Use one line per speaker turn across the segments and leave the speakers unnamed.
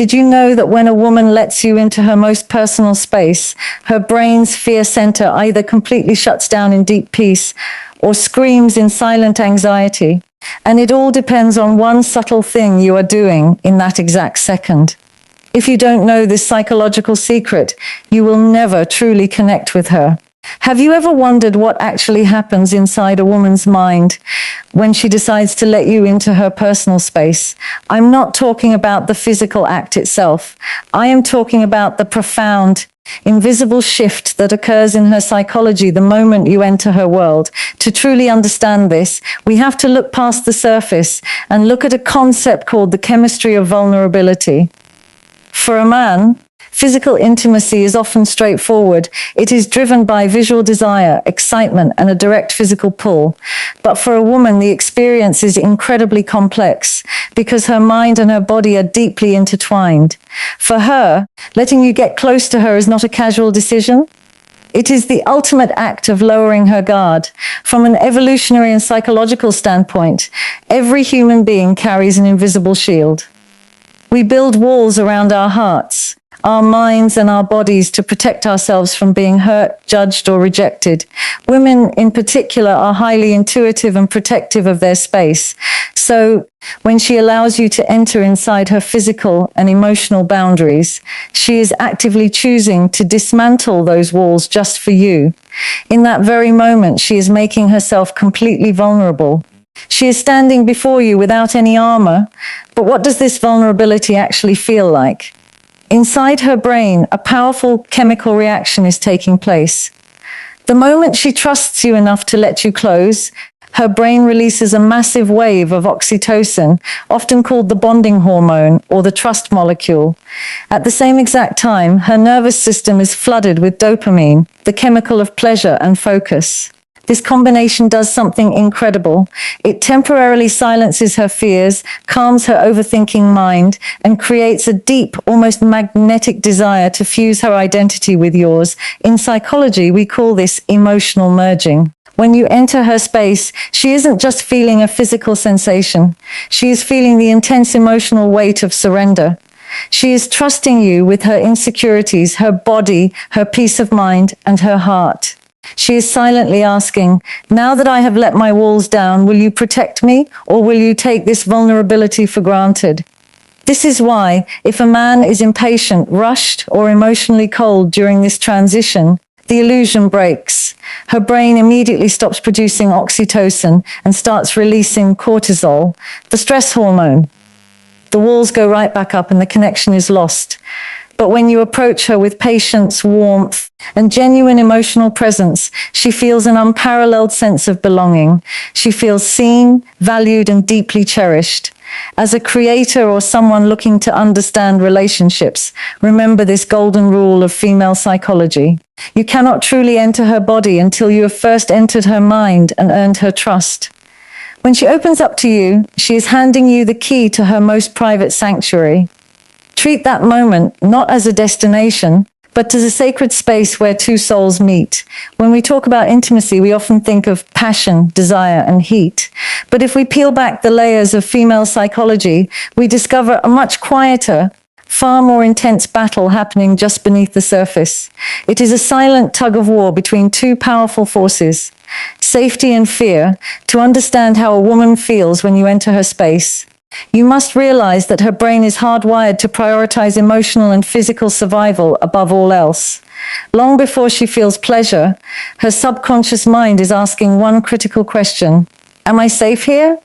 Did you know that when a woman lets you into her most personal space, her brain's fear center either completely shuts down in deep peace or screams in silent anxiety? And it all depends on one subtle thing you are doing in that exact second. If you don't know this psychological secret, you will never truly connect with her. Have you ever wondered what actually happens inside a woman's mind when she decides to let you into her personal space? I'm not talking about the physical act itself. I am talking about the profound, invisible shift that occurs in her psychology the moment you enter her world. To truly understand this, we have to look past the surface and look at a concept called the chemistry of vulnerability. For a man, physical intimacy is often straightforward. It is driven by visual desire, excitement, and a direct physical pull. But for a woman, the experience is incredibly complex because her mind and her body are deeply intertwined. For her, letting you get close to her is not a casual decision. It is the ultimate act of lowering her guard. From an evolutionary and psychological standpoint, every human being carries an invisible shield. We build walls around our hearts, our minds and our bodies to protect ourselves from being hurt, judged, or rejected. Women in particular are highly intuitive and protective of their space. So when she allows you to enter inside her physical and emotional boundaries, she is actively choosing to dismantle those walls just for you. In that very moment, she is making herself completely vulnerable. She is standing before you without any armor, but what does this vulnerability actually feel like? Inside her brain, a powerful chemical reaction is taking place. The moment she trusts you enough to let you close, her brain releases a massive wave of oxytocin, often called the bonding hormone or the trust molecule. At the same exact time, her nervous system is flooded with dopamine, the chemical of pleasure and focus. This combination does something incredible. It temporarily silences her fears, calms her overthinking mind, and creates a deep, almost magnetic desire to fuse her identity with yours. In psychology, we call this emotional merging. When you enter her space, she isn't just feeling a physical sensation. She is feeling the intense emotional weight of surrender. She is trusting you with her insecurities, her body, her peace of mind, and her heart. She is silently asking, now that I have let my walls down, will you protect me, or will you take this vulnerability for granted? This is why, if a man is impatient, rushed, or emotionally cold during this transition, the illusion breaks. Her brain immediately stops producing oxytocin and starts releasing cortisol, the stress hormone. The walls go right back up and the connection is lost. But when you approach her with patience, warmth, and genuine emotional presence, she feels an unparalleled sense of belonging. She feels seen, valued, and deeply cherished. As a creator or someone looking to understand relationships, remember this golden rule of female psychology. You cannot truly enter her body until you have first entered her mind and earned her trust. When she opens up to you, she is handing you the key to her most private sanctuary. Treat that moment not as a destination, but as a sacred space where two souls meet. When we talk about intimacy, we often think of passion, desire, and heat. But if we peel back the layers of female psychology, we discover a much quieter, far more intense battle happening just beneath the surface. It is a silent tug of war between two powerful forces, safety and fear. To understand how a woman feels when you enter her space, you must realize that her brain is hardwired to prioritize emotional and physical survival above all else. Long before she feels pleasure, her subconscious mind is asking one critical question: am I safe here?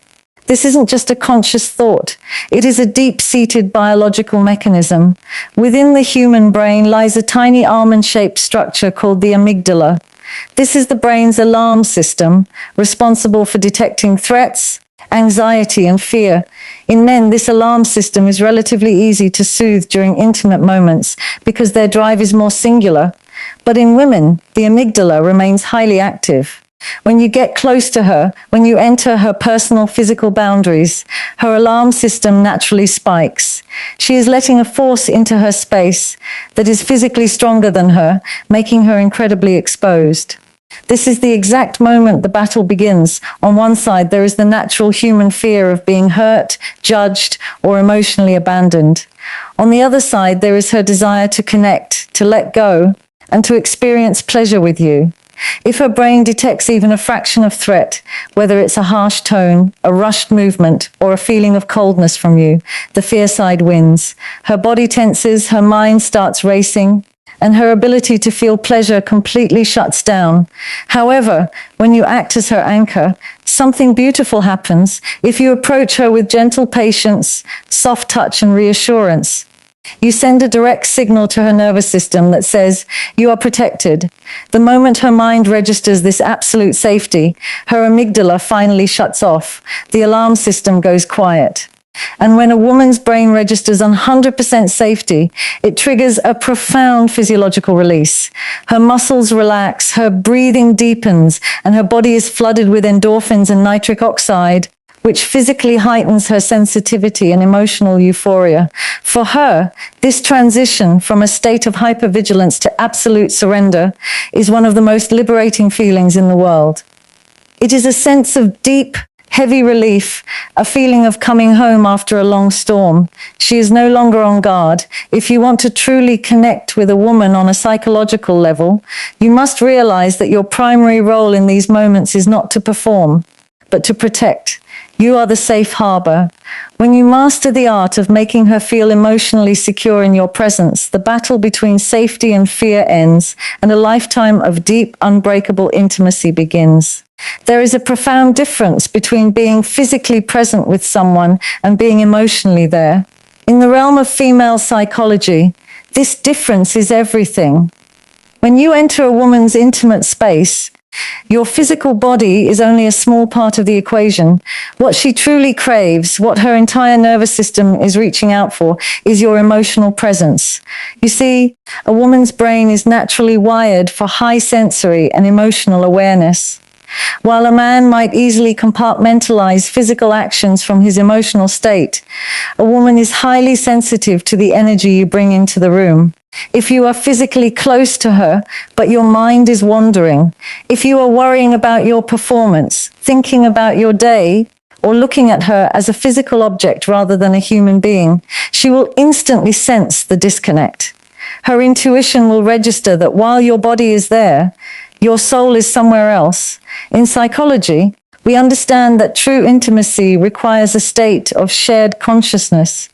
This isn't just a conscious thought. It is a deep-seated biological mechanism. Within the human brain lies a tiny almond-shaped structure called the amygdala. This is the brain's alarm system, responsible for detecting threats, anxiety, and fear. In men, this alarm system is relatively easy to soothe during intimate moments because their drive is more singular. But in women, the amygdala remains highly active. When you get close to her, when you enter her personal physical boundaries, her alarm system naturally spikes. She is letting a force into her space that is physically stronger than her, making her incredibly exposed. This is the exact moment the battle begins. On one side, there is the natural human fear of being hurt, judged, or emotionally abandoned. On the other side, there is her desire to connect, to let go, and to experience pleasure with you. If her brain detects even a fraction of threat, whether it's a harsh tone, a rushed movement, or a feeling of coldness from you, the fear side wins. Her body tenses, her mind starts racing, and her ability to feel pleasure completely shuts down. However, when you act as her anchor, something beautiful happens. If you approach her with gentle patience, soft touch, and reassurance, you send a direct signal to her nervous system that says, you are protected. The moment her mind registers this absolute safety, her amygdala finally shuts off. The alarm system goes quiet. And when a woman's brain registers 100% safety, it triggers a profound physiological release. Her muscles relax, her breathing deepens, and her body is flooded with endorphins and nitric oxide, which physically heightens her sensitivity and emotional euphoria. For her, this transition from a state of hypervigilance to absolute surrender is one of the most liberating feelings in the world. It is a sense of deep, heavy relief, a feeling of coming home after a long storm. She is no longer on guard. If you want to truly connect with a woman on a psychological level, you must realize that your primary role in these moments is not to perform, but to protect. You are the safe harbor. When you master the art of making her feel emotionally secure in your presence, the battle between safety and fear ends, and a lifetime of deep, unbreakable intimacy begins. There is a profound difference between being physically present with someone and being emotionally there. In the realm of female psychology, this difference is everything. When you enter a woman's intimate space, your physical body is only a small part of the equation. What she truly craves, what her entire nervous system is reaching out for, is your emotional presence. You see, a woman's brain is naturally wired for high sensory and emotional awareness. While a man might easily compartmentalize physical actions from his emotional state, a woman is highly sensitive to the energy you bring into the room. If you are physically close to her, but your mind is wandering, if you are worrying about your performance, thinking about your day, or looking at her as a physical object rather than a human being, she will instantly sense the disconnect. Her intuition will register that while your body is there, your soul is somewhere else. In psychology, we understand that true intimacy requires a state of shared consciousness.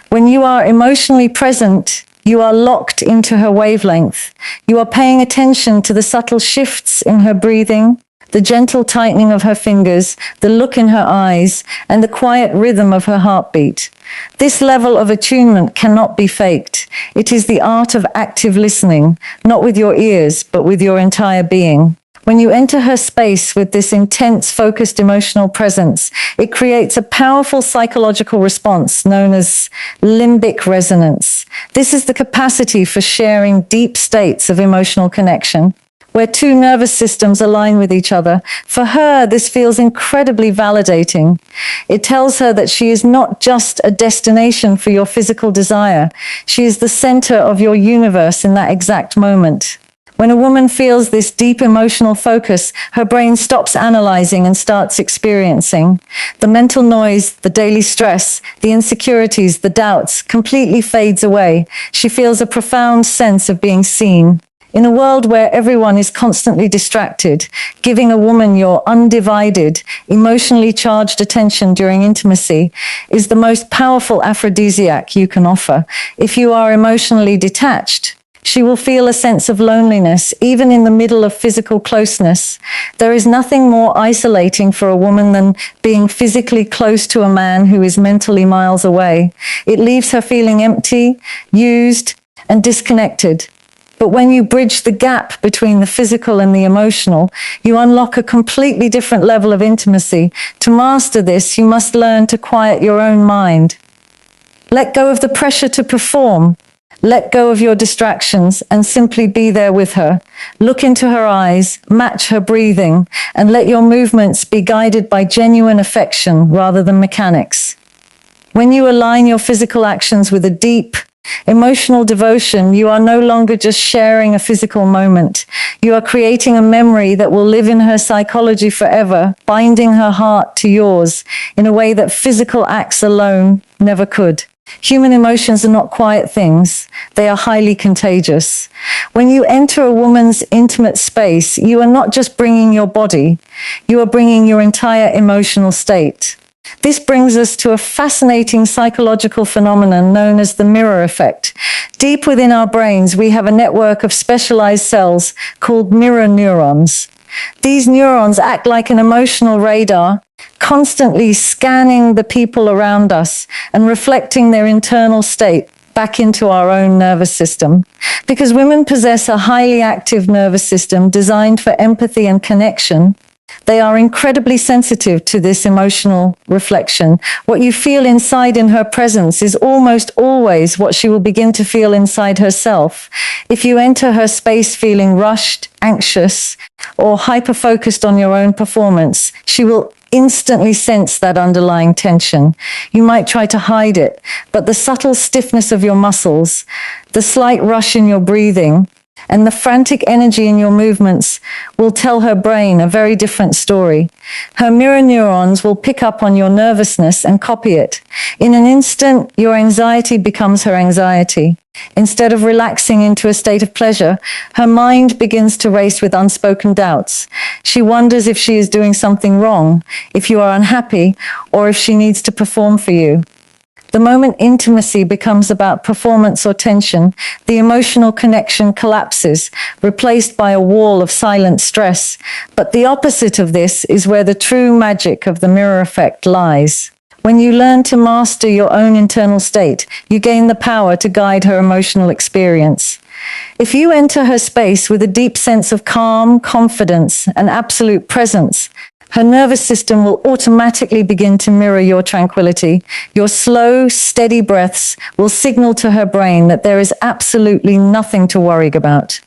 When you are emotionally present, you are locked into her wavelength. You are paying attention to the subtle shifts in her breathing, the gentle tightening of her fingers, the look in her eyes, and the quiet rhythm of her heartbeat. This level of attunement cannot be faked. It is the art of active listening, not with your ears, but with your entire being. When you enter her space with this intense, focused emotional presence, it creates a powerful psychological response known as limbic resonance. This is the capacity for sharing deep states of emotional connection, where two nervous systems align with each other. For her, this feels incredibly validating. It tells her that she is not just a destination for your physical desire. She is the center of your universe in that exact moment. When a woman feels this deep emotional focus, her brain stops analyzing and starts experiencing. The mental noise, the daily stress, the insecurities, the doubts completely fades away. She feels a profound sense of being seen. In a world where everyone is constantly distracted, giving a woman your undivided, emotionally charged attention during intimacy is the most powerful aphrodisiac you can offer. If you are emotionally detached, she will feel a sense of loneliness, even in the middle of physical closeness. There is nothing more isolating for a woman than being physically close to a man who is mentally miles away. It leaves her feeling empty, used, and disconnected. But when you bridge the gap between the physical and the emotional, you unlock a completely different level of intimacy. To master this, you must learn to quiet your own mind. Let go of the pressure to perform. Let go of your distractions and simply be there with her. Look into her eyes, match her breathing, and let your movements be guided by genuine affection rather than mechanics. When you align your physical actions with a deep, Emotional devotion, you are no longer just sharing a physical moment. You are creating a memory that will live in her psychology forever, binding her heart to yours in a way that physical acts alone never could. Human emotions are not quiet things. They are highly contagious. When you enter a woman's intimate space, you are not just bringing your body, you are bringing your entire emotional state. This brings us to a fascinating psychological phenomenon known as the mirror effect. Deep within our brains, we have a network of specialized cells called mirror neurons. These neurons act like an emotional radar, constantly scanning the people around us and reflecting their internal state back into our own nervous system. Because women possess a highly active nervous system designed for empathy and connection, they are incredibly sensitive to this emotional reflection. What you feel inside in her presence is almost always what she will begin to feel inside herself. If you enter her space feeling rushed, anxious, or hyper-focused on your own performance, she will instantly sense that underlying tension. You might try to hide it, but the subtle stiffness of your muscles, the slight rush in your breathing, and the frantic energy in your movements will tell her brain a very different story. Her mirror neurons will pick up on your nervousness and copy it. In an instant, your anxiety becomes her anxiety. Instead of relaxing into a state of pleasure, her mind begins to race with unspoken doubts. She wonders if she is doing something wrong, if you are unhappy, or if she needs to perform for you. The moment intimacy becomes about performance or tension, the emotional connection collapses, replaced by a wall of silent stress. But the opposite of this is where the true magic of the mirror effect lies. When you learn to master your own internal state, you gain the power to guide her emotional experience. If you enter her space with a deep sense of calm, confidence, and absolute presence, her nervous system will automatically begin to mirror your tranquility. Your slow, steady breaths will signal to her brain that there is absolutely nothing to worry about.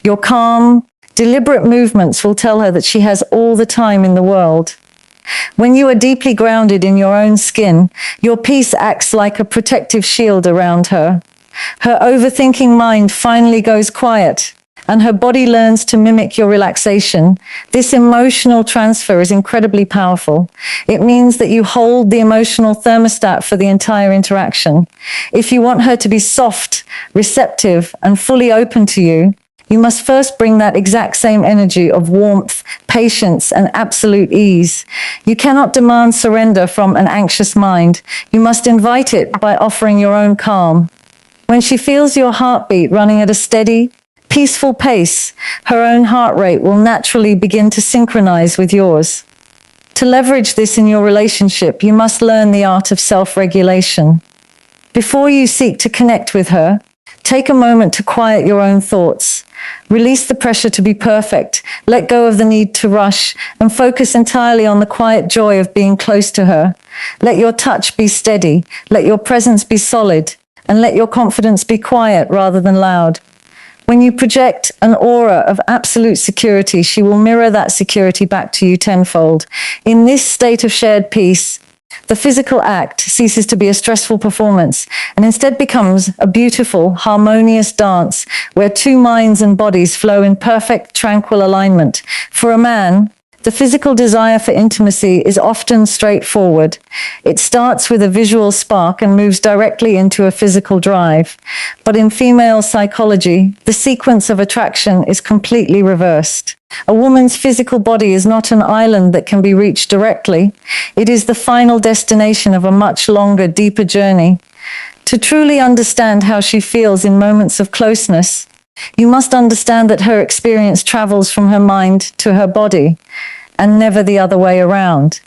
Your calm, deliberate movements will tell her that she has all the time in the world. When you are deeply grounded in your own skin, your peace acts like a protective shield around her. Her overthinking mind finally goes quiet, and her body learns to mimic your relaxation. This emotional transfer is incredibly powerful. It means that you hold the emotional thermostat for the entire interaction. If you want her to be soft, receptive, and fully open to you, you must first bring that exact same energy of warmth, patience, and absolute ease. You cannot demand surrender from an anxious mind. You must invite it by offering your own calm. When she feels your heartbeat running at a steady, peaceful pace, her own heart rate will naturally begin to synchronize with yours. To leverage this in your relationship, you must learn the art of self-regulation. Before you seek to connect with her, take a moment to quiet your own thoughts. Release the pressure to be perfect, let go of the need to rush, and focus entirely on the quiet joy of being close to her. Let your touch be steady, let your presence be solid, and let your confidence be quiet rather than loud. When you project an aura of absolute security, she will mirror that security back to you tenfold. In this state of shared peace, the physical act ceases to be a stressful performance and instead becomes a beautiful, harmonious dance where two minds and bodies flow in perfect, tranquil alignment. For a man, the physical desire for intimacy is often straightforward. It starts with a visual spark and moves directly into a physical drive. But in female psychology, the sequence of attraction is completely reversed. A woman's physical body is not an island that can be reached directly. It is the final destination of a much longer, deeper journey. To truly understand how she feels in moments of closeness, you must understand that her experience travels from her mind to her body, and never the other way around.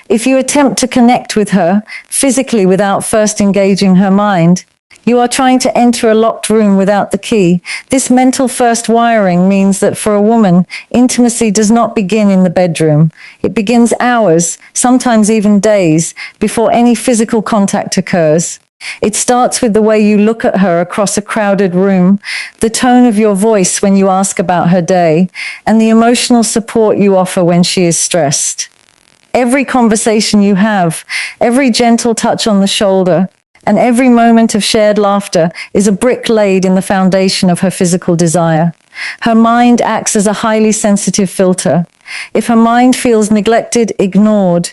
If you attempt to connect with her physically without first engaging her mind, you are trying to enter a locked room without the key. This mental first wiring means that for a woman, intimacy does not begin in the bedroom. It begins hours, sometimes even days, before any physical contact occurs. It starts with the way you look at her across a crowded room, the tone of your voice when you ask about her day, and the emotional support you offer when she is stressed. Every conversation you have, every gentle touch on the shoulder, And every moment of shared laughter is a brick laid in the foundation of her physical desire. Her mind acts as a highly sensitive filter. If her mind feels neglected, ignored,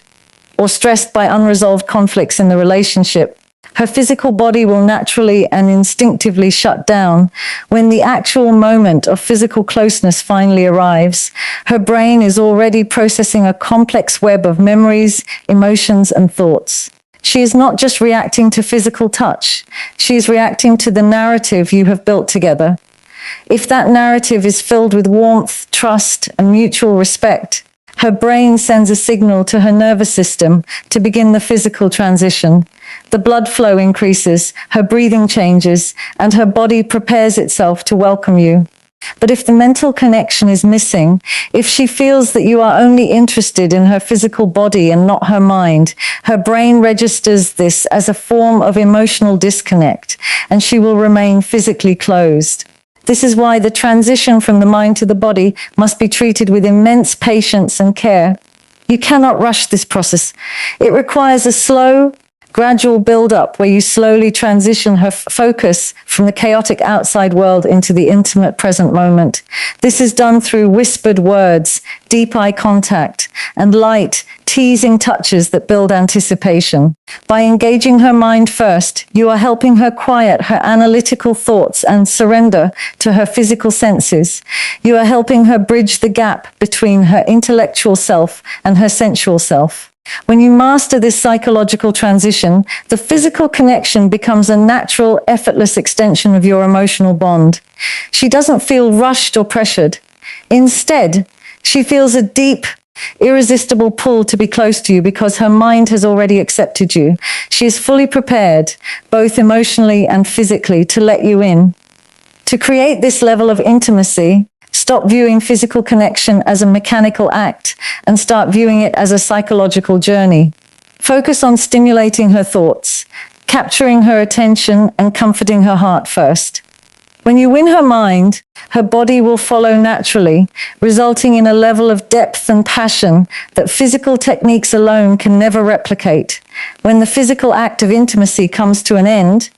or stressed by unresolved conflicts in the relationship, her physical body will naturally and instinctively shut down. When the actual moment of physical closeness finally arrives, her brain is already processing a complex web of memories, emotions, and thoughts. She is not just reacting to physical touch, she is reacting to the narrative you have built together. If that narrative is filled with warmth, trust, and mutual respect, her brain sends a signal to her nervous system to begin the physical transition. The blood flow increases, her breathing changes, and her body prepares itself to welcome you. But if the mental connection is missing, if she feels that you are only interested in her physical body and not her mind, her brain registers this as a form of emotional disconnect, and she will remain physically closed. This is why the transition from the mind to the body must be treated with immense patience and care. You cannot rush this process. It requires a slow, gradual build-up where you slowly transition her focus from the chaotic outside world into the intimate present moment. This is done through whispered words, deep eye contact, and light, teasing touches that build anticipation. By engaging her mind first, you are helping her quiet her analytical thoughts and surrender to her physical senses. You are helping her bridge the gap between her intellectual self and her sensual self. When you master this psychological transition, the physical connection becomes a natural, effortless extension of your emotional bond. She doesn't feel rushed or pressured. Instead, she feels a deep, irresistible pull to be close to you because her mind has already accepted you. She is fully prepared, both emotionally and physically, to let you in. To create this level of intimacy, stop viewing physical connection as a mechanical act and start viewing it as a psychological journey. Focus on stimulating her thoughts, capturing her attention, and comforting her heart first. When you win her mind, her body will follow naturally, resulting in a level of depth and passion that physical techniques alone can never replicate. When the physical act of intimacy comes to an end,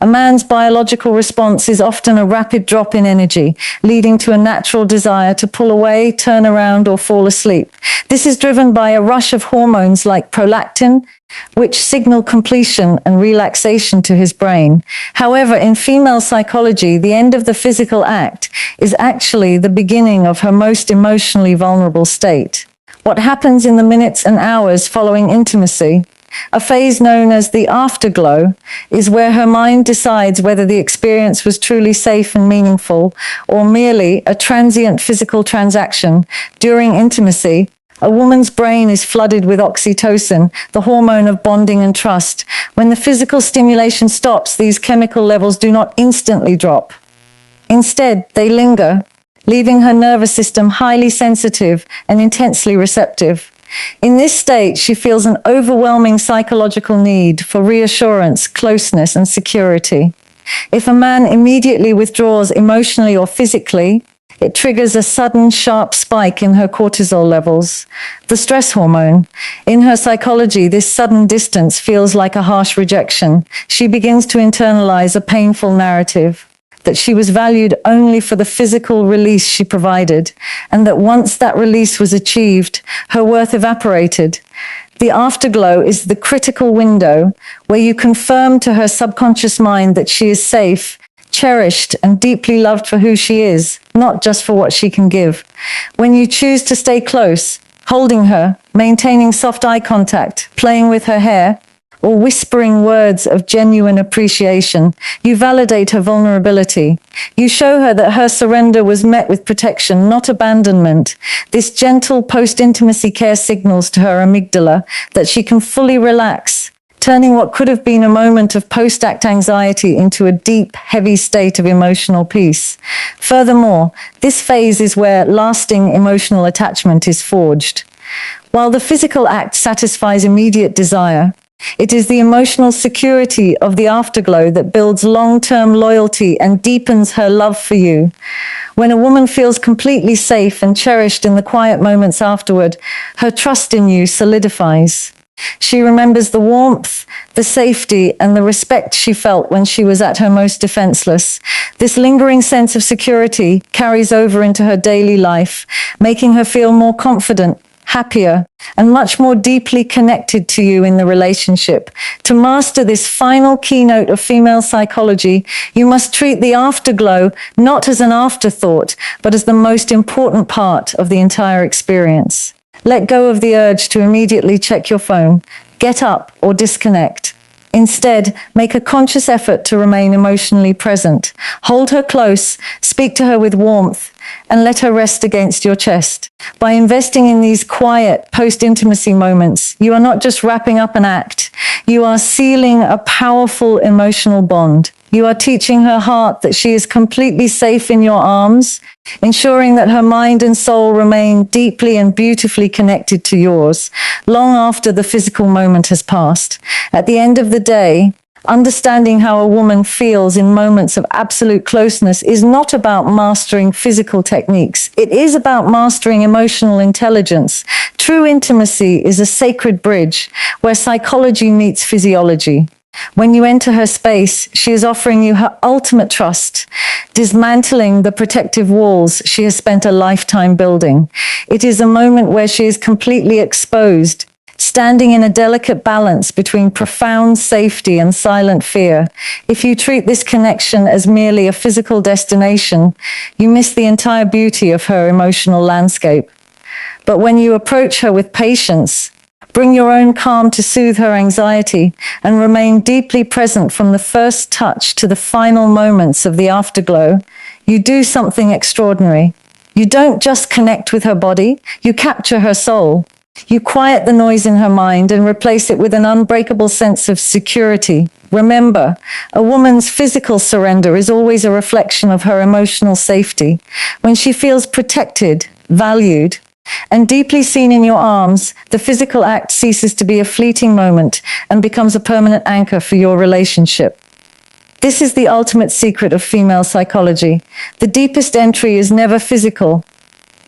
a man's biological response is often a rapid drop in energy, leading to a natural desire to pull away, turn around, or fall asleep. This is driven by a rush of hormones like prolactin, which signal completion and relaxation to his brain. However, in female psychology, the end of the physical act is actually the beginning of her most emotionally vulnerable state. What happens in the minutes and hours following intimacy, a phase known as the afterglow, is where her mind decides whether the experience was truly safe and meaningful or merely a transient physical transaction. During intimacy, a woman's brain is flooded with oxytocin, the hormone of bonding and trust. When the physical stimulation stops, these chemical levels do not instantly drop. Instead, they linger, leaving her nervous system highly sensitive and intensely receptive. In this state, she feels an overwhelming psychological need for reassurance, closeness, and security. If a man immediately withdraws emotionally or physically, it triggers a sudden, sharp spike in her cortisol levels, the stress hormone. In her psychology, this sudden distance feels like a harsh rejection. She begins to internalize a painful narrative that she was valued only for the physical release she provided, and that once that release was achieved, her worth evaporated. The afterglow is the critical window where you confirm to her subconscious mind that she is safe, cherished, and deeply loved for who she is, not just for what she can give. When you choose to stay close, holding her, maintaining soft eye contact, playing with her hair, or whispering words of genuine appreciation, you validate her vulnerability. You show her that her surrender was met with protection, not abandonment. This gentle post-intimacy care signals to her amygdala that she can fully relax, turning what could have been a moment of post-act anxiety into a deep, heavy state of emotional peace. Furthermore, this phase is where lasting emotional attachment is forged. While the physical act satisfies immediate desire, it is the emotional security of the afterglow that builds long-term loyalty and deepens her love for you. When a woman feels completely safe and cherished in the quiet moments afterward, her trust in you solidifies. She remembers the warmth, the safety, and the respect she felt when she was at her most defenseless. This lingering sense of security carries over into her daily life, making her feel more confident, happier, and much more deeply connected to you in the relationship. To master this final keynote of female psychology, you must treat the afterglow not as an afterthought, but as the most important part of the entire experience. Let go of the urge to immediately check your phone, get up, or disconnect. Instead, make a conscious effort to remain emotionally present. Hold her close, speak to her with warmth, and let her rest against your chest. By investing in these quiet post-intimacy moments, you are not just wrapping up an act, you are sealing a powerful emotional bond. You are teaching her heart that she is completely safe in your arms, ensuring that her mind and soul remain deeply and beautifully connected to yours, long after the physical moment has passed. At the end of the day, understanding how a woman feels in moments of absolute closeness is not about mastering physical techniques. It is about mastering emotional intelligence. True intimacy is a sacred bridge where psychology meets physiology. When you enter her space, she is offering you her ultimate trust, dismantling the protective walls she has spent a lifetime building. It is a moment where she is completely exposed, standing in a delicate balance between profound safety and silent fear. If you treat this connection as merely a physical destination, you miss the entire beauty of her emotional landscape. But when you approach her with patience, bring your own calm to soothe her anxiety, and remain deeply present from the first touch to the final moments of the afterglow, you do something extraordinary. You don't just connect with her body, you capture her soul. You quiet the noise in her mind and replace it with an unbreakable sense of security. Remember, a woman's physical surrender is always a reflection of her emotional safety. When she feels protected, valued, and deeply seen in your arms, the physical act ceases to be a fleeting moment and becomes a permanent anchor for your relationship. This is the ultimate secret of female psychology. The deepest entry is never physical.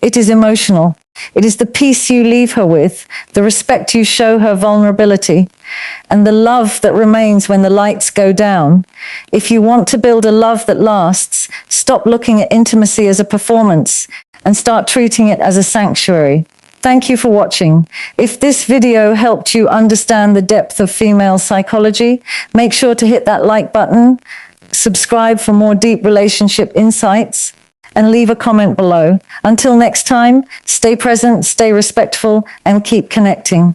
It is emotional. It is the peace you leave her with, the respect you show her vulnerability, and the love that remains when the lights go down. If you want to build a love that lasts, stop looking at intimacy as a performance and start treating it as a sanctuary. Thank you for watching. If this video helped you understand the depth of female psychology, make sure to hit that like button, subscribe for more deep relationship insights, and leave a comment below. Until next time, stay present, stay respectful, and keep connecting.